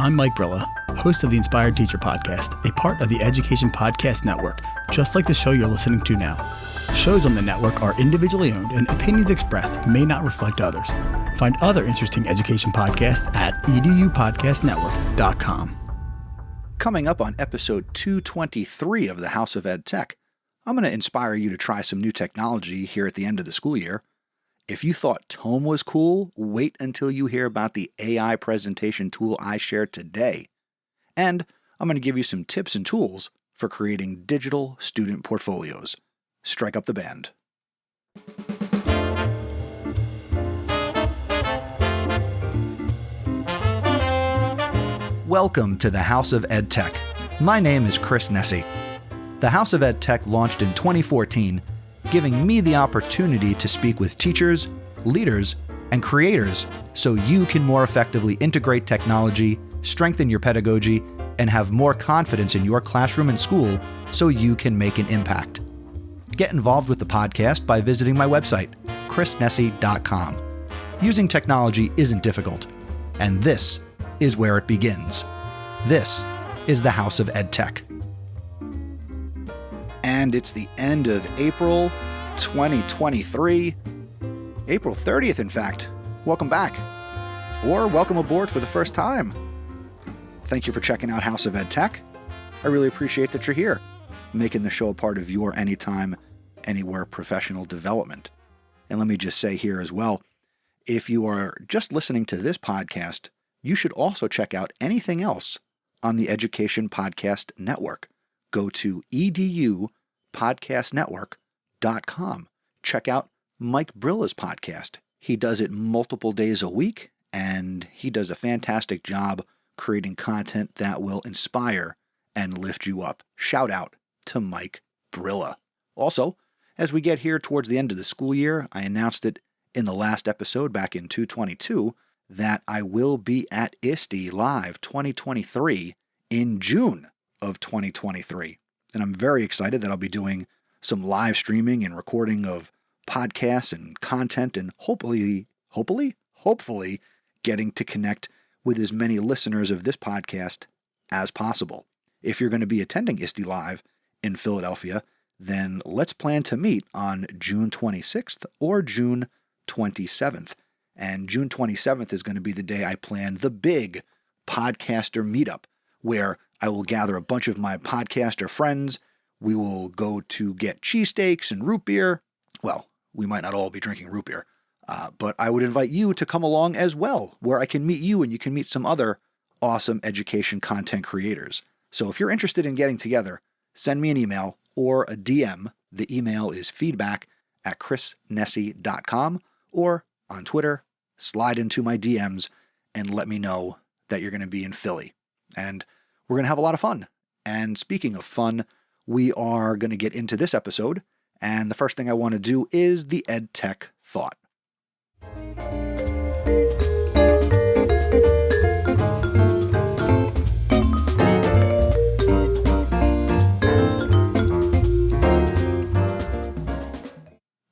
I'm Mike Brilla, host of the Inspired Teacher Podcast, a part of the Education Podcast Network, just like the show you're listening to now. Shows on the network are individually owned and opinions expressed may not reflect others. Find other interesting education podcasts at edupodcastnetwork.com. Coming up on episode 223 of the House of Ed Tech, I'm going to inspire you to try some new technology here at the end of the school year. If you thought Tome was cool, wait until you hear about the AI presentation tool I shared today. And I'm going to give you some tips and tools for creating digital student portfolios. Strike up the band. Welcome to the House of Ed Tech. My name is Chris Nessie. The House of Ed Tech launched in 2014, giving me the opportunity to speak with teachers, leaders, and creators so you can more effectively integrate technology, strengthen your pedagogy, and have more confidence in your classroom and school so you can make an impact. Get involved with the podcast by visiting my website, chrisnessie.com. Using technology isn't difficult, and this is where it begins. This is the House of Ed Tech. And it's the end of April 2023. April 30th, in fact. Welcome back. Or welcome aboard for the first time. Thank you for checking out House of Ed Tech. I really appreciate that you're here, making the show a part of your anytime, anywhere professional development. And let me just say here as well, if you are just listening to this podcast, you should also check out anything else on the Education Podcast Network. Go to edupodcastnetwork.com. Check out Mike Brilla's podcast. He does it multiple days a week, and he does a fantastic job creating content that will inspire and lift you up. Shout out to Mike Brilla. Also, as we get here towards the end of the school year, I announced it in the last episode back in 222 that I will be at ISTE Live 2023 in June of 2023. And I'm very excited that I'll be doing some live streaming and recording of podcasts and content and hopefully getting to connect with as many listeners of this podcast as possible. If you're going to be attending ISTE Live in Philadelphia, then let's plan to meet on June 26th or June 27th. And June 27th is going to be the day I plan the big podcaster meetup, where I will gather a bunch of my podcaster friends. We will go to get cheesesteaks and root beer. Well, we might not all be drinking root beer, but I would invite you to come along as well, where I can meet you and you can meet some other awesome education content creators. So if you're interested in getting together, send me an email or a DM. The email is feedback@chrisnessie.com, or on Twitter, slide into my DMs and let me know that you're going to be in Philly. And we're going to have a lot of fun. And speaking of fun, we are going to get into this episode. And the first thing I want to do is the Ed Tech Thought.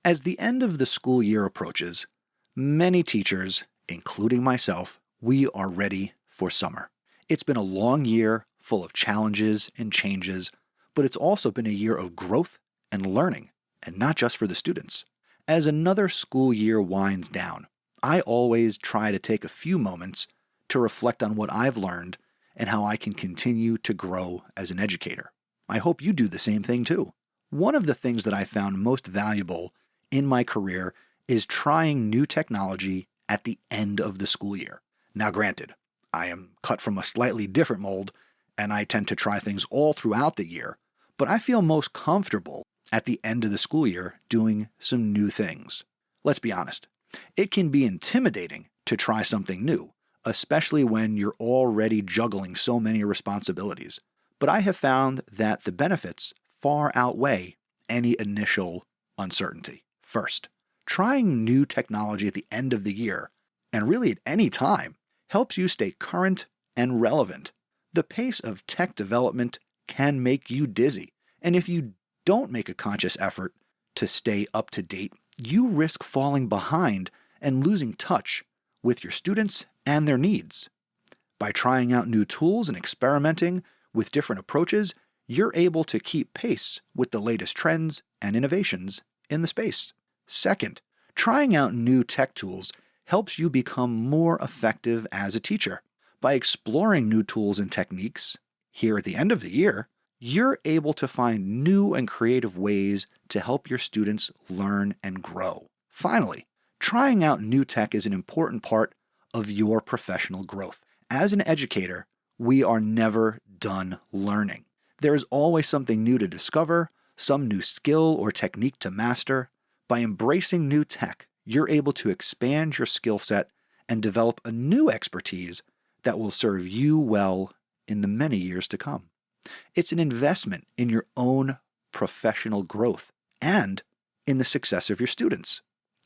As the end of the school year approaches, many teachers, including myself, we are ready for summer. It's been a long year full of challenges and changes, but it's also been a year of growth and learning, and not just for the students. As another school year winds down, I always try to take a few moments to reflect on what I've learned and how I can continue to grow as an educator. I hope you do the same thing too. One of the things that I found most valuable in my career is trying new technology at the end of the school year. Now granted, I am cut from a slightly different mold, and I tend to try things all throughout the year, but I feel most comfortable at the end of the school year doing some new things. Let's be honest, it can be intimidating to try something new, especially when you're already juggling so many responsibilities. But I have found that the benefits far outweigh any initial uncertainty. First, trying new technology at the end of the year, and really at any time, helps you stay current and relevant. The pace of tech development can make you dizzy, and if you don't make a conscious effort to stay up to date, you risk falling behind and losing touch with your students and their needs. By trying out new tools and experimenting with different approaches, you're able to keep pace with the latest trends and innovations in the space. Second, trying out new tech tools helps you become more effective as a teacher. By exploring new tools and techniques, here at the end of the year, you're able to find new and creative ways to help your students learn and grow. Finally, trying out new tech is an important part of your professional growth. As an educator, we are never done learning. There is always something new to discover, some new skill or technique to master. By embracing new tech, you're able to expand your skill set and develop a new expertise that will serve you well in the many years to come. It's an investment in your own professional growth and in the success of your students.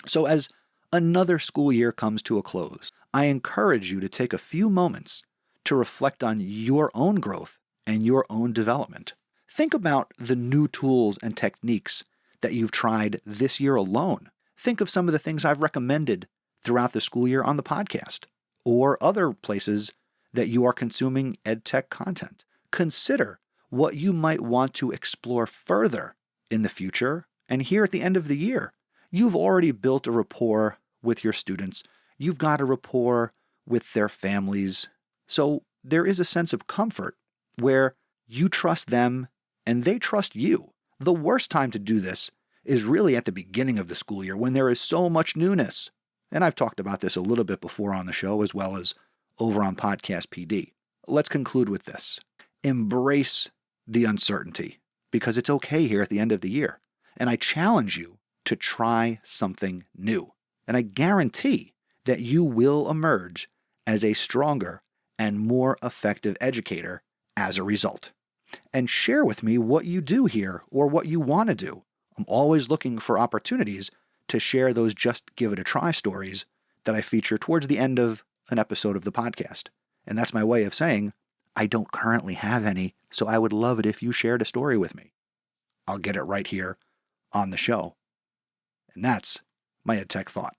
So as another school year comes to a close, I encourage you to take a few moments to reflect on your own growth and your own development. Think about the new tools and techniques that you've tried this year alone. Think of some of the things I've recommended throughout the school year on the podcast or other places that you are consuming EdTech content. Consider what you might want to explore further in the future. And here at the end of the year, you've already built a rapport with your students. You've got a rapport with their families. So there is a sense of comfort where you trust them and they trust you. The worst time to do this is really at the beginning of the school year when there is so much newness. And I've talked about this a little bit before on the show as well as over on Podcast PD. Let's conclude with this. Embrace the uncertainty because it's okay here at the end of the year. And I challenge you to try something new. And I guarantee that you will emerge as a stronger and more effective educator as a result. And share with me what you do here or what you want to do. I'm always looking for opportunities to share those just give it a try stories that I feature towards the end of an episode of the podcast. And that's my way of saying, I don't currently have any, so I would love it if you shared a story with me. I'll get it right here on the show. And that's my EdTech thought.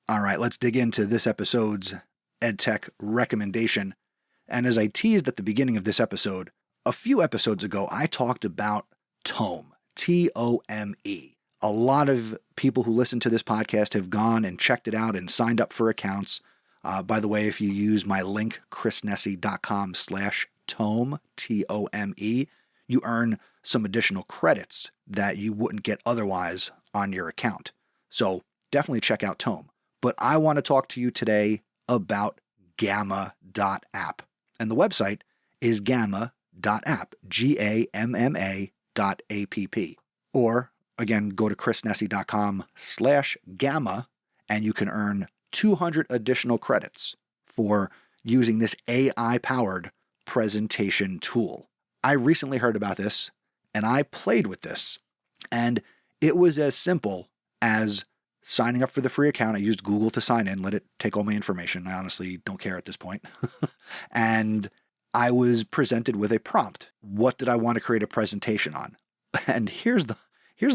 All right, let's dig into this episode's EdTech recommendation. And as I teased at the beginning of this episode, a few episodes ago, I talked about Tome, T-O-M-E. A lot of people who listen to this podcast have gone and checked it out and signed up for accounts. By the way, if you use my link, chrisnessy.com/tome, T-O-M-E, you earn some additional credits that you wouldn't get otherwise on your account. So definitely check out Tome. But I want to talk to you today about Gamma.app. And the website is Gamma.app, Gamma.app. Or, again, go to chrisnessy.com/gamma, and you can earn 200 additional credits for using this AI-powered presentation tool. I recently heard about this, and I played with this. And it was as simple as signing up for the free account. I used Google to sign in, let it take all my information. I honestly don't care at this point. And I was presented with a prompt. What did I want to create a presentation on? And here's the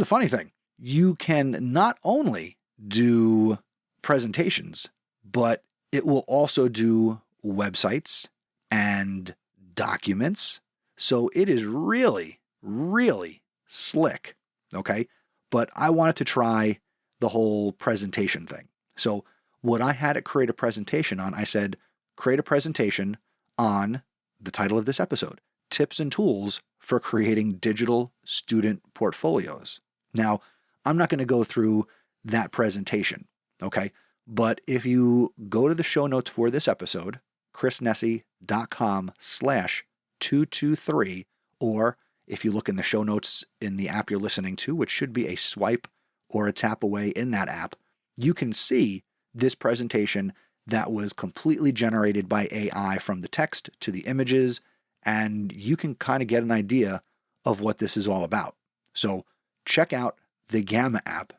funny thing. You can not only do presentations, but it will also do websites and documents. So it is really, really slick. Okay. But I wanted to try the whole presentation thing. So what I had it create a presentation on, I said, create a presentation on the title of this episode, Tips and Tools for Creating Digital Student Portfolios. Now, I'm not going to go through that presentation, okay? But if you go to the show notes for this episode, chrisnessy.com/223, or if you look in the show notes in the app you're listening to, which should be a swipe or a tap away in that app, you can see this presentation that was completely generated by AI from the text to the images, and you can kind of get an idea of what this is all about. So check out the Gamma app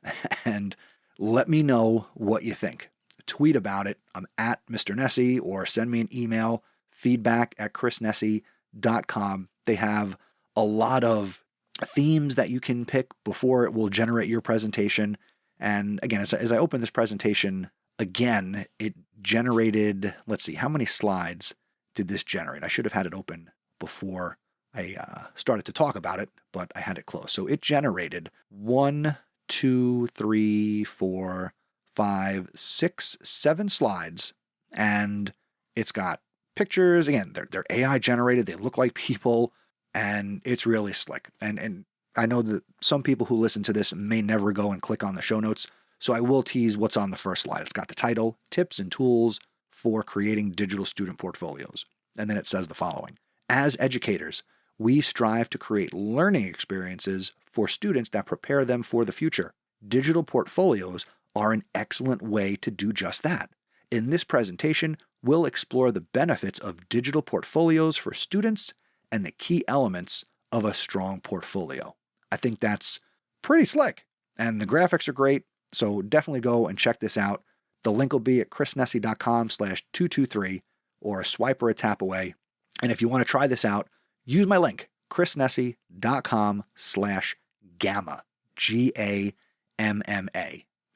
and let me know what you think. Tweet about it. I'm at Mr. Nessy, or send me an email, feedback@chrisnessy.com. ChrissNessie.com. They have a lot of themes that you can pick before it will generate your presentation. And again, as I open this presentation, again, it generated, let's see, how many slides did this generate? I should have had it open before I started to talk about it, but I had it closed. So it generated 1, 2, 3, 4, 5, 6, 7 slides, and it's got pictures. Again, they're AI generated. They look like people, and it's really slick. And I know that some people who listen to this may never go and click on the show notes, so I will tease what's on the first slide. It's got the title, Tips and Tools for Creating Digital Student Portfolios. And then it says the following. As educators, we strive to create learning experiences for students that prepare them for the future. Digital portfolios are an excellent way to do just that. In this presentation, we'll explore the benefits of digital portfolios for students and the key elements of a strong portfolio. I think that's pretty slick, and the graphics are great, so definitely go and check this out. The link will be at ChrissNessie.com/223 or a swipe or a tap away. And if you want to try this out, use my link, ChrissNessie.com/gamma, GAMMA,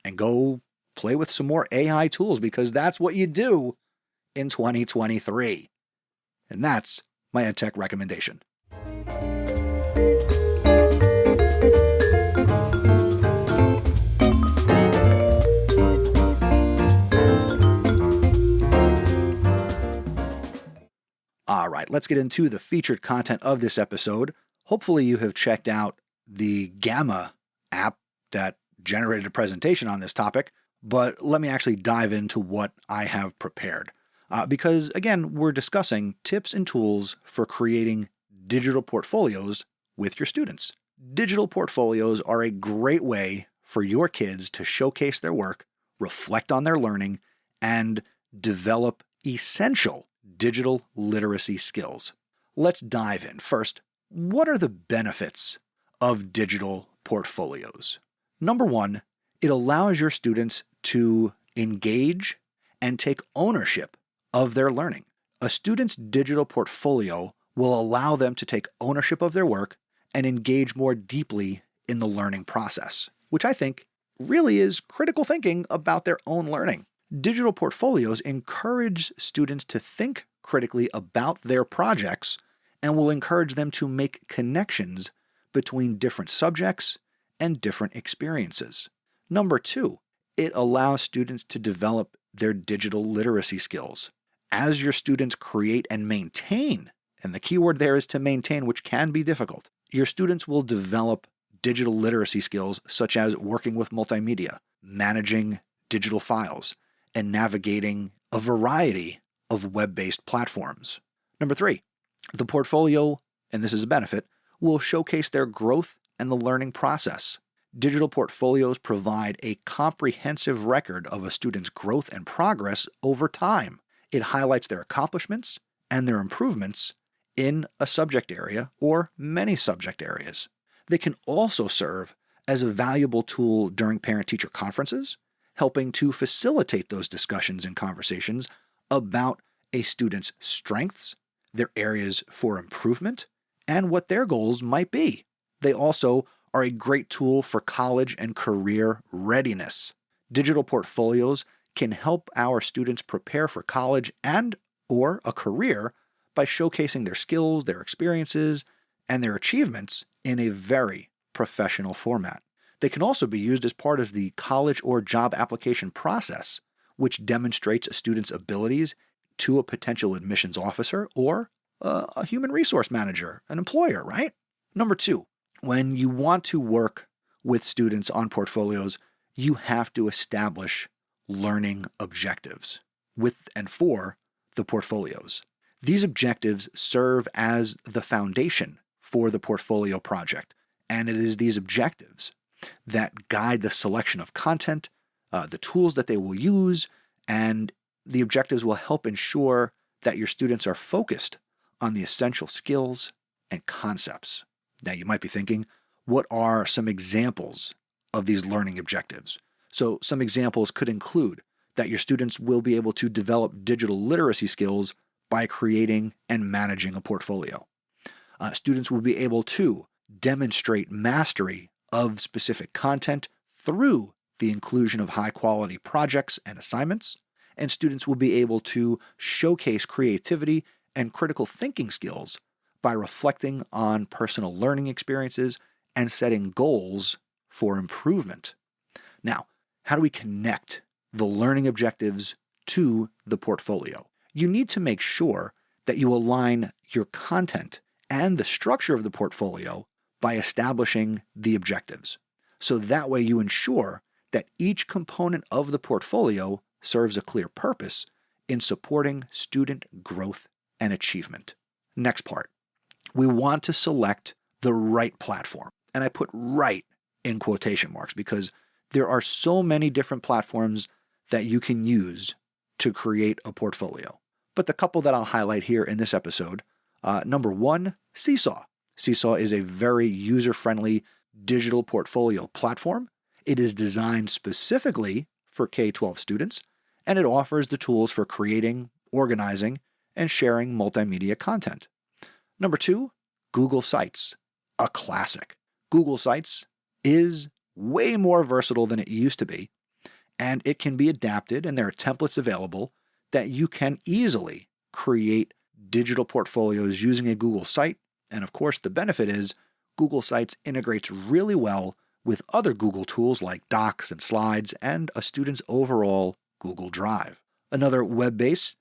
and go play with some more AI tools because that's what you do in 2023. And that's my EdTech recommendation. All right, let's get into the featured content of this episode. Hopefully you have checked out the Gamma app that generated a presentation on this topic, but let me actually dive into what I have prepared. Because again, we're discussing tips and tools for creating digital portfolios with your students. Digital portfolios are a great way for your kids to showcase their work, reflect on their learning, and develop essential digital literacy skills. Let's dive in. First, what are the benefits of digital portfolios? Number one, it allows your students to engage and take ownership of their learning. A student's digital portfolio will allow them to take ownership of their work and engage more deeply in the learning process, which I think really is critical thinking about their own learning. Digital portfolios encourage students to think critically about their projects and will encourage them to make connections between different subjects and different experiences. Number two, it allows students to develop their digital literacy skills. As your students create and maintain, and the key word there is to maintain, which can be difficult, your students will develop digital literacy skills such as working with multimedia, managing digital files, and navigating a variety of web-based platforms. Number three, the portfolio, and this is a benefit, will showcase their growth and the learning process. Digital portfolios provide a comprehensive record of a student's growth and progress over time. It highlights their accomplishments and their improvements in a subject area or many subject areas. They can also serve as a valuable tool during parent-teacher conferences, helping to facilitate those discussions and conversations about a student's strengths, their areas for improvement, and what their goals might be. They also are a great tool for college and career readiness. Digital portfolios can help our students prepare for college and or a career by showcasing their skills, their experiences, and their achievements in a very professional format. They can also be used as part of the college or job application process, which demonstrates a student's abilities to a potential admissions officer or a human resource manager, an employer, right? Number two, when you want to work with students on portfolios, you have to establish learning objectives with and for the portfolios. These objectives serve as the foundation for the portfolio project, and it is these objectives that guide the selection of content, the tools that they will use, and the objectives will help ensure that your students are focused on the essential skills and concepts. Now, you might be thinking, what are some examples of these learning objectives? So some examples could include that your students will be able to develop digital literacy skills by creating and managing a portfolio. Students will be able to demonstrate mastery of specific content through the inclusion of high-quality projects and assignments, and students will be able to showcase creativity and critical thinking skills by reflecting on personal learning experiences and setting goals for improvement. Now, how do we connect the learning objectives to the portfolio? You need to make sure that you align your content and the structure of the portfolio by establishing the objectives. So that way you ensure that each component of the portfolio serves a clear purpose in supporting student growth and achievement. Next part, we want to select the right platform. And I put right in quotation marks because there are so many different platforms that you can use to create a portfolio. But the couple that I'll highlight here in this episode, number one, Seesaw. Seesaw is a very user-friendly digital portfolio platform. It is designed specifically for K-12 students, and it offers the tools for creating, organizing, and sharing multimedia content. Number two, Google Sites, a classic. Google Sites is way more versatile than it used to be, and it can be adapted, and there are templates available that you can easily create digital portfolios using a Google site. And of course, the benefit is Google Sites integrates really well with other Google tools like Docs and Slides and a student's overall Google Drive. Another web-based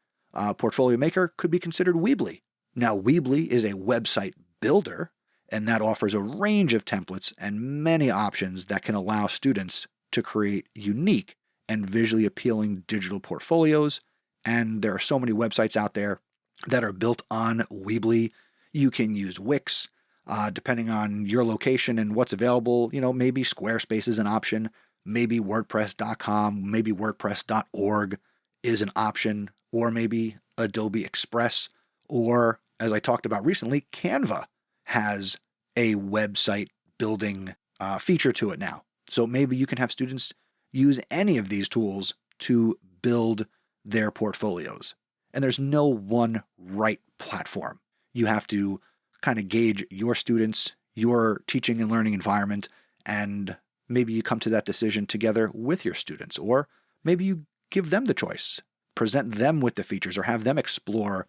portfolio maker could be considered Weebly. Now, Weebly is a website builder, and that offers a range of templates and many options that can allow students to create unique and visually appealing digital portfolios. And there are so many websites out there that are built on Weebly. You can use Wix, depending on your location and what's available. Maybe Squarespace is an option, maybe WordPress.com, maybe WordPress.org is an option, or maybe Adobe Express, or as I talked about recently, Canva has a website building feature to it now. So maybe you can have students use any of these tools to build their portfolios. And there's no one right platform. You have to kind of gauge your students, your teaching and learning environment, and maybe you come to that decision together with your students, or maybe you give them the choice, present them with the features, or have them explore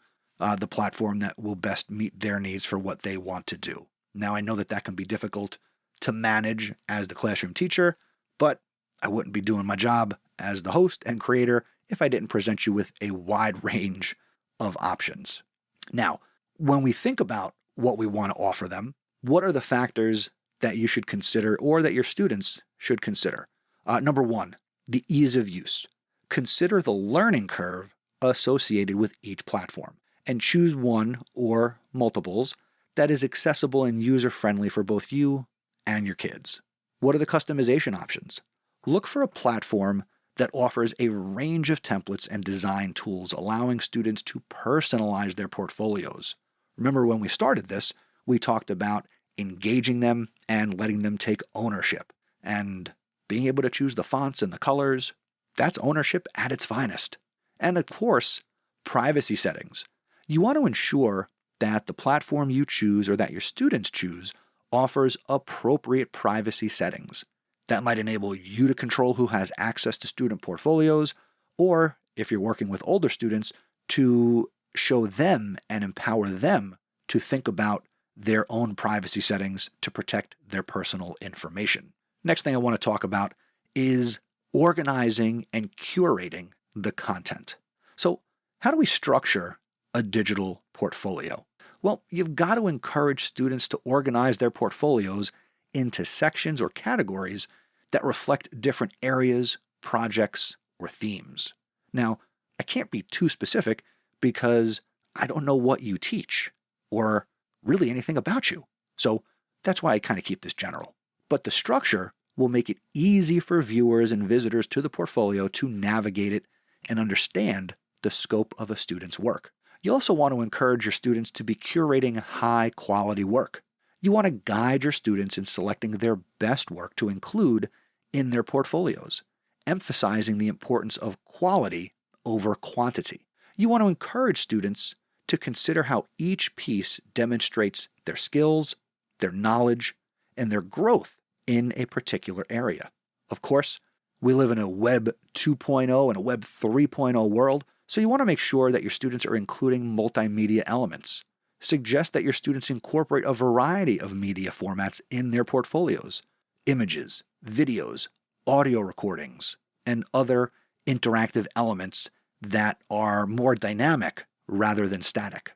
the platform that will best meet their needs for what they want to do. Now, I know that can be difficult to manage as the classroom teacher, but I wouldn't be doing my job as the host and creator if I didn't present you with a wide range of options. Now, when we think about what we want to offer them, what are the factors that you should consider or that your students should consider? Number one, the ease of use. Consider the learning curve associated with each platform and choose one or multiples that is accessible and user-friendly for both you and your kids. What are the customization options? Look for a platform that offers a range of templates and design tools, allowing students to personalize their portfolios. Remember when we started this, we talked about engaging them and letting them take ownership. And being able to choose the fonts and the colors, that's ownership at its finest. And of course, privacy settings. You want to ensure that the platform you choose or that your students choose offers appropriate privacy settings. That might enable you to control who has access to student portfolios, or if you're working with older students, to show them and empower them to think about their own privacy settings to protect their personal information. Next thing I want to talk about is organizing and curating the content. So, how do we structure a digital portfolio? Well, you've got to encourage students to organize their portfolios into sections or categories that reflect different areas, projects, or themes. Now, I can't be too specific because I don't know what you teach or really anything about you. So that's why I kind of keep this general. But the structure will make it easy for viewers and visitors to the portfolio to navigate it and understand the scope of a student's work. You also want to encourage your students to be curating high-quality work. You want to guide your students in selecting their best work to include in their portfolios, emphasizing the importance of quality over quantity. You want to encourage students to consider how each piece demonstrates their skills, their knowledge, and their growth in a particular area. Of course, we live in a Web 2.0 and a Web 3.0 world, so you want to make sure that your students are including multimedia elements. Suggest that your students incorporate a variety of media formats in their portfolios: images, videos, audio recordings, and other interactive elements that are more dynamic rather than static.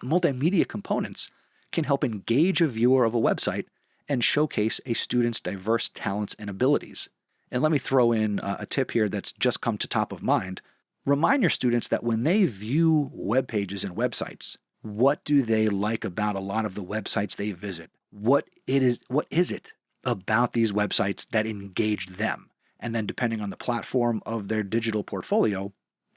Multimedia components can help engage a viewer of a website and showcase a student's diverse talents and abilities. And let me throw in a tip here that's just come to top of mind. Remind your students that when they view web pages and websites, what do they like about a lot of the websites they visit? What is it about these websites that engage them? And then depending on the platform of their digital portfolio,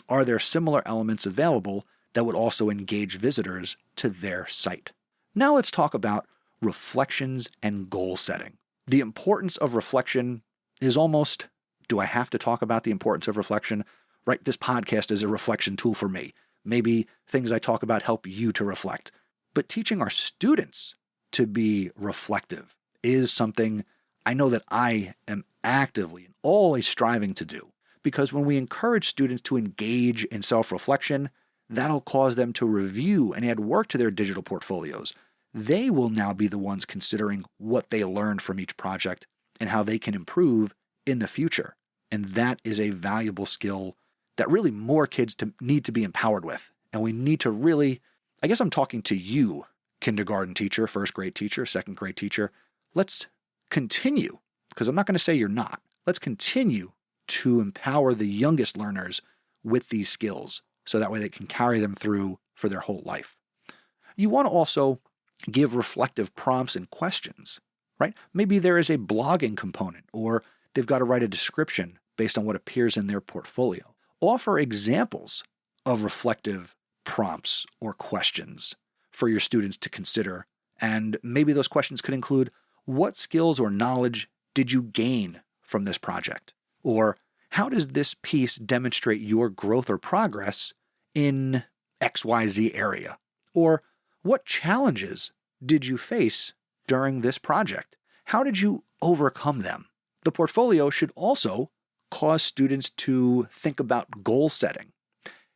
are there similar elements available that would also engage visitors to their site? Now let's talk about reflections and goal setting. The importance of reflection is almost, do I have to talk about the importance of reflection? Right, this podcast is a reflection tool for me. Maybe things I talk about help you to reflect. But teaching our students to be reflective is something I know that I am actively and always striving to do. Because when we encourage students to engage in self-reflection, that'll cause them to review and add work to their digital portfolios. They will now be the ones considering what they learned from each project and how they can improve in the future. And that is a valuable skill that really more kids need to be empowered with. And we need to really, I guess I'm talking to you, kindergarten teacher, first grade teacher, second grade teacher. Let's continue, because I'm not going to say you're not. Let's continue to empower the youngest learners with these skills so that way they can carry them through for their whole life. You want to also give reflective prompts and questions, right? Maybe there is a blogging component, or they've got to write a description based on what appears in their portfolio. Offer examples of reflective prompts or questions for your students to consider. And maybe those questions could include, what skills or knowledge did you gain from this project? Or how does this piece demonstrate your growth or progress in XYZ area? Or what challenges did you face during this project? How did you overcome them? The portfolio should also cause students to think about goal setting.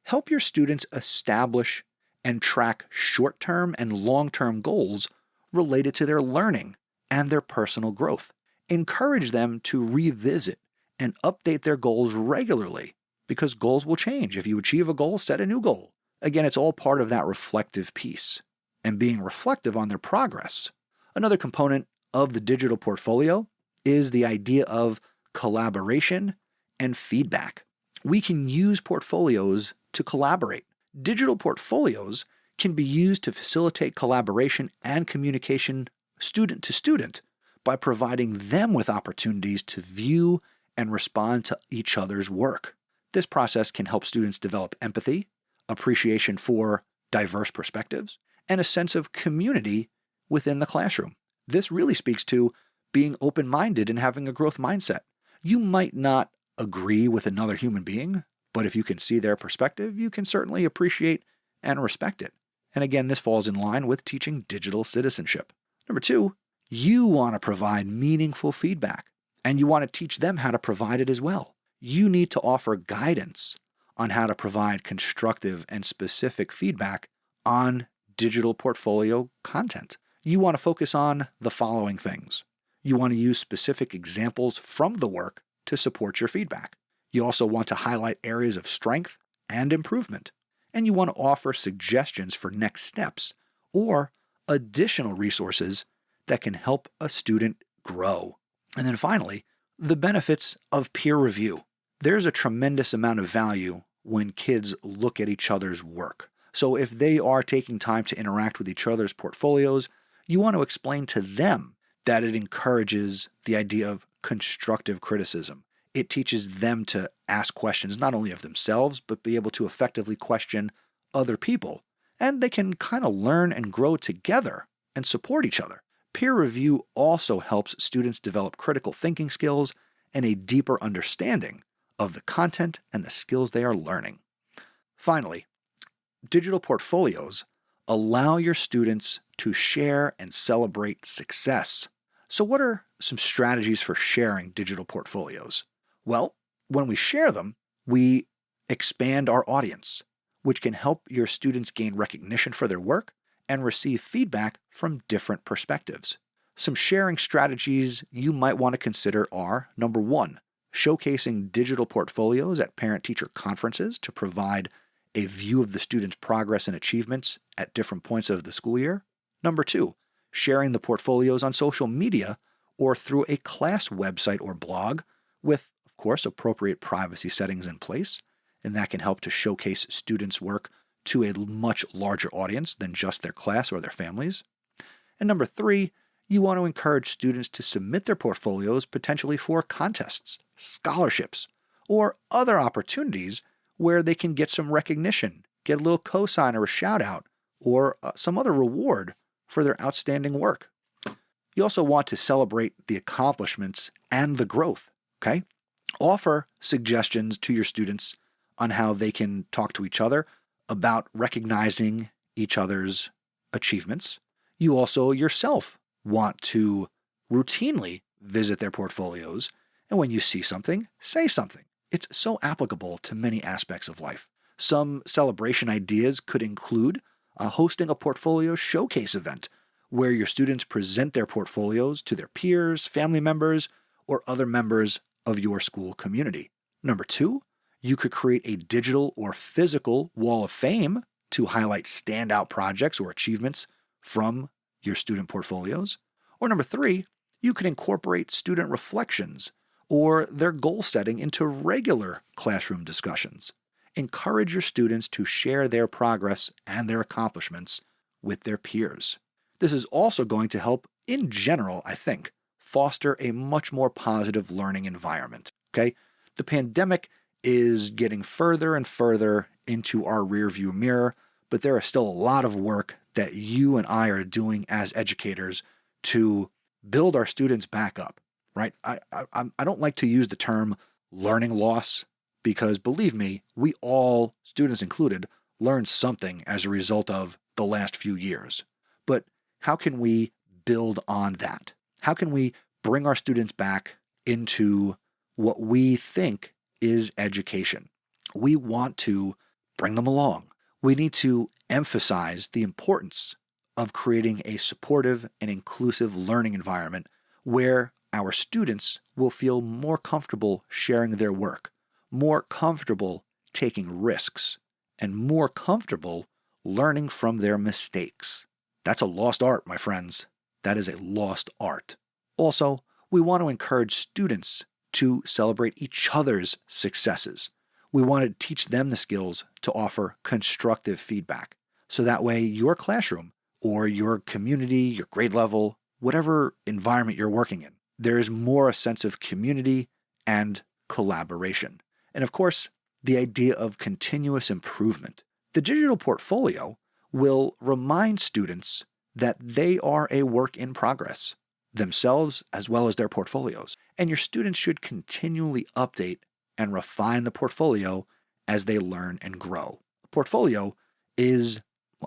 Help your students establish and track short-term and long-term goals related to their learning and their personal growth. Encourage them to revisit and update their goals regularly, because goals will change. If you achieve a goal, set a new goal. Again, it's all part of that reflective piece and being reflective on their progress. Another component of the digital portfolio is the idea of collaboration and feedback. We can use portfolios to collaborate. Digital portfolios can be used to facilitate collaboration and communication student to student by providing them with opportunities to view and respond to each other's work. This process can help students develop empathy, appreciation for diverse perspectives, and a sense of community within the classroom. This really speaks to being open-minded and having a growth mindset. You might not agree with another human being, but if you can see their perspective, you can certainly appreciate and respect it. And again, this falls in line with teaching digital citizenship. Number 2, you want to provide meaningful feedback, and you want to teach them how to provide it as well. You need to offer guidance on how to provide constructive and specific feedback on digital portfolio content. You want to focus on the following things. You want to use specific examples from the work to support your feedback. You also want to highlight areas of strength and improvement. And you want to offer suggestions for next steps or additional resources that can help a student grow. And then finally, the benefits of peer review. There's a tremendous amount of value when kids look at each other's work. So if they are taking time to interact with each other's portfolios, you want to explain to them that it encourages the idea of constructive criticism. It teaches them to ask questions not only of themselves, but be able to effectively question other people. And they can kind of learn and grow together and support each other. Peer review also helps students develop critical thinking skills and a deeper understanding of the content and the skills they are learning. Finally, digital portfolios allow your students to share and celebrate success. So what are some strategies for sharing digital portfolios? Well, when we share them, we expand our audience, which can help your students gain recognition for their work and receive feedback from different perspectives. Some sharing strategies you might want to consider are, number 1, showcasing digital portfolios at parent-teacher conferences to provide a view of the student's progress and achievements at different points of the school year. Number 2, sharing the portfolios on social media or through a class website or blog with, of course, appropriate privacy settings in place, and that can help to showcase students' work to a much larger audience than just their class or their families. And number 3, you want to encourage students to submit their portfolios potentially for contests, scholarships, or other opportunities where they can get some recognition, get a little cosign or a shout out, or some other reward for their outstanding work. You also want to celebrate the accomplishments and the growth, okay? Offer suggestions to your students on how they can talk to each other about recognizing each other's achievements. You also yourself want to routinely visit their portfolios, and when you see something, say something. It's so applicable to many aspects of life. Some celebration ideas could include hosting a portfolio showcase event where your students present their portfolios to their peers, family members, or other members of your school community. Number 2, you could create a digital or physical wall of fame to highlight standout projects or achievements from your student portfolios. Or number 3, you could incorporate student reflections or their goal setting into regular classroom discussions. Encourage your students to share their progress and their accomplishments with their peers. This is also going to help, in general, I think, foster a much more positive learning environment. Okay? The pandemic is getting further and further into our rearview mirror, but there is still a lot of work that you and I are doing as educators to build our students back up, right? I don't like to use the term learning loss because, believe me, we all, students included, learned something as a result of the last few years. But how can we build on that? How can we bring our students back into what we think is education? We want to bring them along. We need to emphasize the importance of creating a supportive and inclusive learning environment where our students will feel more comfortable sharing their work, more comfortable taking risks, and more comfortable learning from their mistakes. That's a lost art, my friends. That is a lost art. Also, we want to encourage students to celebrate each other's successes. We want to teach them the skills to offer constructive feedback. So that way your classroom or your community, your grade level, whatever environment you're working in, there is more a sense of community and collaboration. And of course, the idea of continuous improvement. The digital portfolio will remind students that they are a work in progress, themselves as well as their portfolios. And your students should continually update and refine the portfolio as they learn and grow. A portfolio is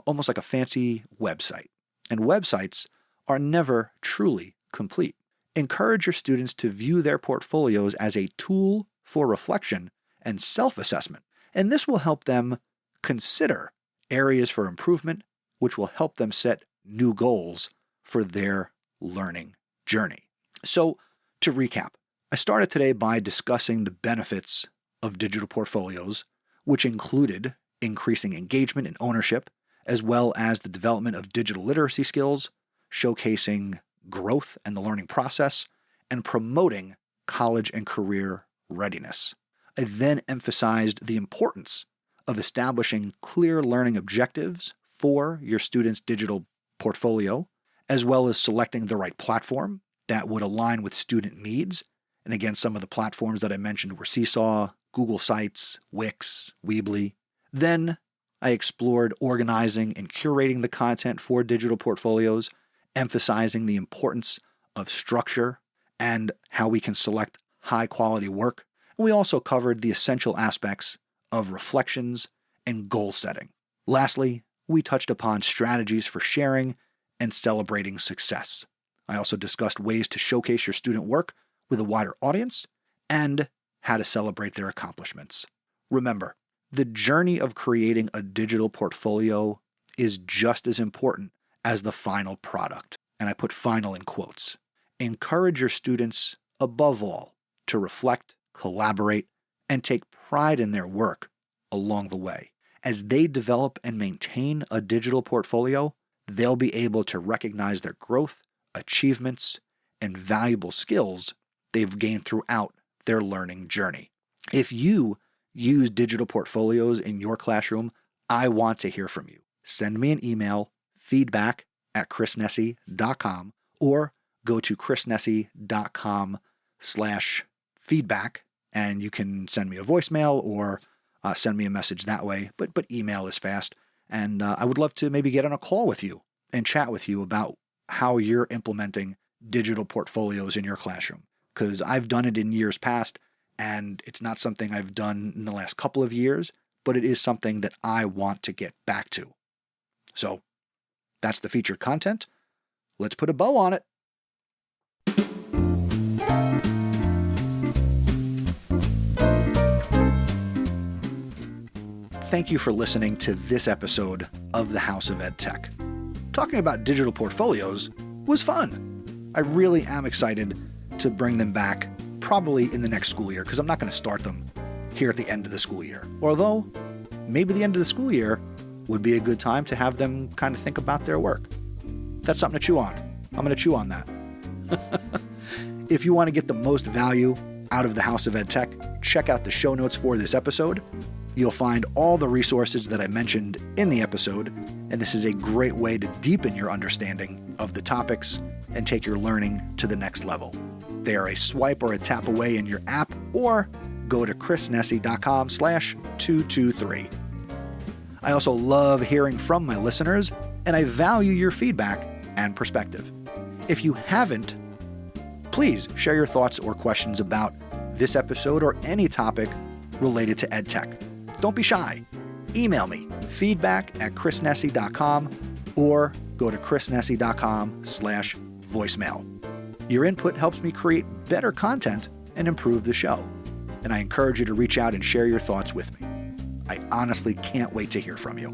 almost like a fancy website, and websites are never truly complete. Encourage your students to view their portfolios as a tool for reflection and self-assessment, and this will help them consider areas for improvement, which will help them set new goals for their learning journey. So, to recap, I started today by discussing the benefits of digital portfolios, which included increasing engagement and ownership, as well as the development of digital literacy skills, showcasing growth and the learning process, and promoting college and career readiness. I then emphasized the importance of establishing clear learning objectives for your students' digital portfolio, as well as selecting the right platform that would align with student needs. And again, some of the platforms that I mentioned were Seesaw, Google Sites, Wix, Weebly. Then I explored organizing and curating the content for digital portfolios, emphasizing the importance of structure and how we can select high-quality work. And we also covered the essential aspects of reflections and goal setting. Lastly, we touched upon strategies for sharing and celebrating success. I also discussed ways to showcase your student work with a wider audience and how to celebrate their accomplishments. Remember, the journey of creating a digital portfolio is just as important as the final product, and I put final in quotes. Encourage your students, above all, to reflect, collaborate, and take pride in their work along the way. As they develop and maintain a digital portfolio, they'll be able to recognize their growth, achievements, and valuable skills they've gained throughout their learning journey. If you use digital portfolios in your classroom, I want to hear from you. Send me an email, feedback@chrisnesi.com, or go to chrisnesi.com/feedback, and you can send me a voicemail or send me a message that way, but email is fast. And I would love to maybe get on a call with you and chat with you about how you're implementing digital portfolios in your classroom. Because I've done it in years past, and it's not something I've done in the last couple of years, but it is something that I want to get back to. So that's the featured content. Let's put a bow on it. Thank you for listening to this episode of the House of Ed Tech. Talking about digital portfolios was fun. I really am excited to bring them back probably in the next school year, because I'm not going to start them here at the end of the school year. Although, maybe the end of the school year would be a good time to have them kind of think about their work. That's something to chew on. I'm going to chew on that. If you want to get the most value out of the House of Ed Tech, check out the show notes for this episode. You'll find all the resources that I mentioned in the episode, and this is a great way to deepen your understanding of the topics and take your learning to the next level. They are a swipe or a tap away in your app, or go to chrisnesi.com/223. I also love hearing from my listeners, and I value your feedback and perspective. If you haven't, please share your thoughts or questions about this episode or any topic related to EdTech. Don't be shy. Email me, feedback@chrisnesi.com, or go to chrisnesi.com/voicemail. Your input helps me create better content and improve the show, and I encourage you to reach out and share your thoughts with me. I honestly can't wait to hear from you.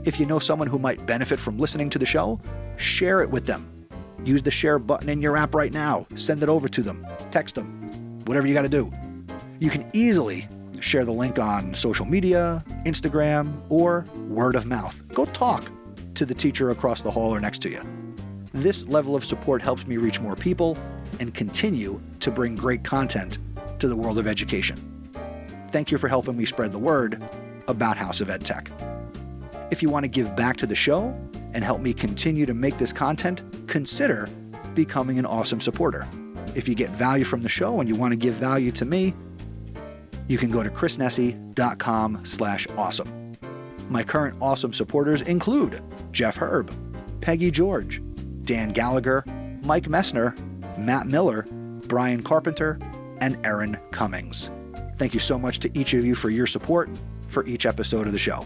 If you know someone who might benefit from listening to the show, share it with them. Use the share button in your app right now. Send it over to them. Text them. Whatever you got to do. You can easily share the link on social media, Instagram, or word of mouth. Go talk to the teacher across the hall or next to you. This level of support helps me reach more people and continue to bring great content to the world of education. Thank you for helping me spread the word about House of Ed Tech. If you want to give back to the show and help me continue to make this content, consider becoming an awesome supporter. If you get value from the show and you want to give value to me, you can go to chrisnesi.com/awesome. My current awesome supporters include Jeff Herb, Peggy George, Dan Gallagher, Mike Messner, Matt Miller, Brian Carpenter, and Erin Cummings. Thank you so much to each of you for your support for each episode of the show.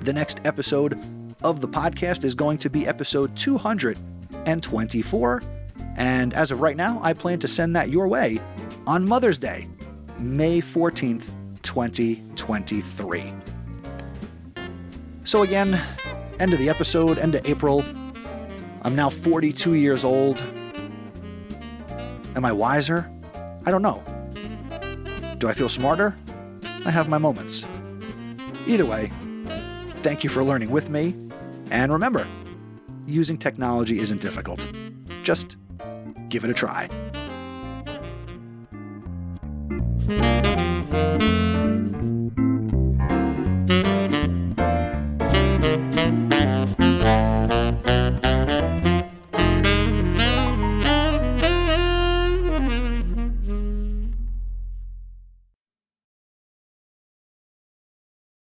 The next episode of the podcast is going to be episode 224, and as of right now, I plan to send that your way on Mother's Day, May 14th, 2023. So again, end of the episode, end of April. I'm now 42 years old. Am I wiser? I don't know. Do I feel smarter? I have my moments. Either way, thank you for learning with me. And remember, using technology isn't difficult. Just give it a try.